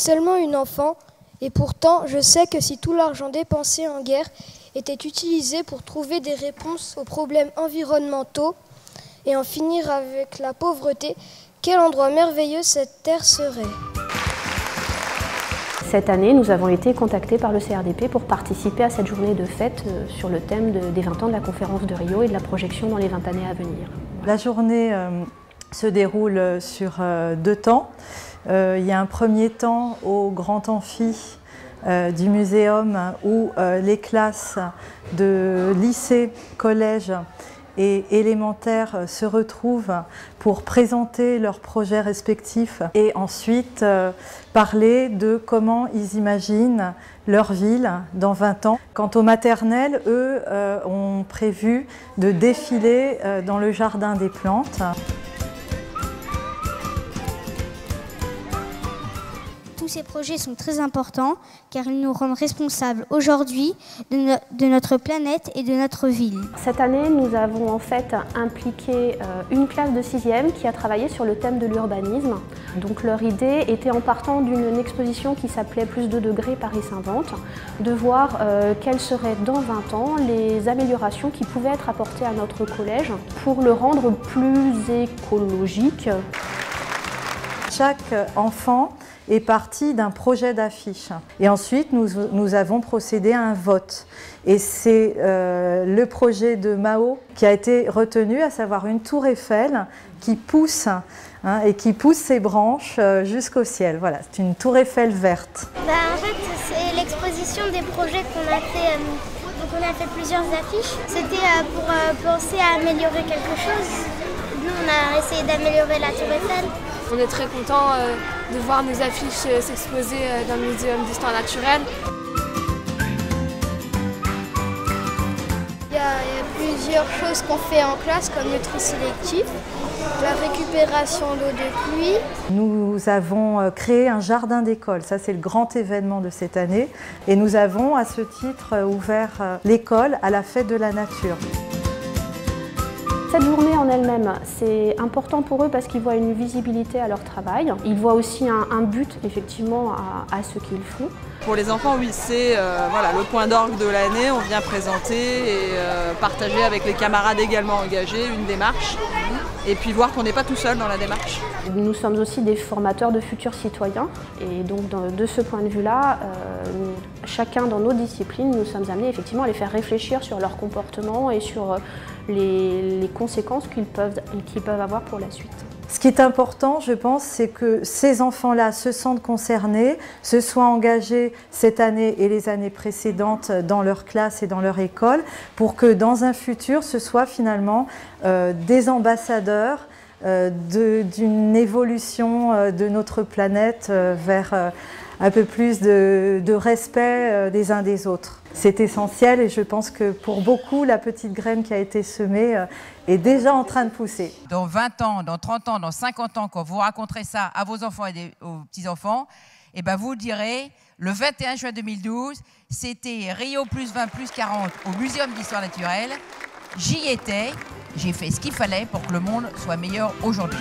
seulement une enfant, et pourtant je sais que si tout l'argent dépensé en guerre était utilisé pour trouver des réponses aux problèmes environnementaux et en finir avec la pauvreté, quel endroit merveilleux cette terre serait. Cette année, nous avons été contactés par le CRDP pour participer à cette journée de fête sur le thème des 20 ans de la conférence de Rio et de la projection dans les 20 années à venir. La journée se déroule sur 2 temps. Il y a un premier temps au grand amphi du muséum où les classes de lycée, collège et élémentaire se retrouvent pour présenter leurs projets respectifs et ensuite parler de comment ils imaginent leur ville dans 20 ans. Quant aux maternelles, eux ont prévu de défiler dans le jardin des plantes. Tous ces projets sont très importants car ils nous rendent responsables aujourd'hui de notre planète et de notre ville. Cette année, nous avons en fait impliqué une classe de 6e qui a travaillé sur le thème de l'urbanisme. Donc leur idée était, en partant d'une exposition qui s'appelait Plus de degrés, Paris s'invente, de voir quelles seraient dans 20 ans les améliorations qui pouvaient être apportées à notre collège pour le rendre plus écologique. Chaque enfant est parti d'un projet d'affiche. Et ensuite, nous avons procédé à un vote. Et c'est le projet de Mao qui a été retenu, à savoir une tour Eiffel qui pousse et qui pousse ses branches jusqu'au ciel. Voilà, c'est une tour Eiffel verte. En fait, c'est l'exposition des projets qu'on a fait. Donc on a fait plusieurs affiches. C'était pour penser à améliorer quelque chose. Nous, on a essayé d'améliorer la tour Eiffel. On est très contents de voir nos affiches s'exposer dans le Muséum d'histoire naturelle. Il y a plusieurs choses qu'on fait en classe, comme le tri sélectif, la récupération d'eau de pluie. Nous avons créé un jardin d'école, ça c'est le grand événement de cette année. Et nous avons à ce titre ouvert l'école à la fête de la nature. Cette journée en elle-même, c'est important pour eux parce qu'ils voient une visibilité à leur travail. Ils voient aussi un but effectivement à ce qu'ils font. Pour les enfants, oui, c'est voilà, le point d'orgue de l'année. On vient présenter et partager avec les camarades également engagés une démarche. Et puis voir qu'on n'est pas tout seul dans la démarche. Nous sommes aussi des formateurs de futurs citoyens. Et donc de ce point de vue-là, chacun dans nos disciplines, nous sommes amenés effectivement à les faire réfléchir sur leur comportement et sur les conséquences qu'ils peuvent avoir pour la suite. Ce qui est important, je pense, c'est que ces enfants-là se sentent concernés, se soient engagés cette année et les années précédentes dans leur classe et dans leur école, pour que dans un futur, ce soit finalement des ambassadeurs d'une évolution de notre planète vers un peu plus de respect des uns des autres. C'est essentiel et je pense que pour beaucoup, la petite graine qui a été semée est déjà en train de pousser. Dans 20 ans, dans 30 ans, dans 50 ans, quand vous raconterez ça à vos enfants et aux petits-enfants, eh ben vous direz, le 21 juin 2012, c'était Rio plus 20 plus 40 au Muséum d'histoire naturelle. J'y étais, j'ai fait ce qu'il fallait pour que le monde soit meilleur aujourd'hui.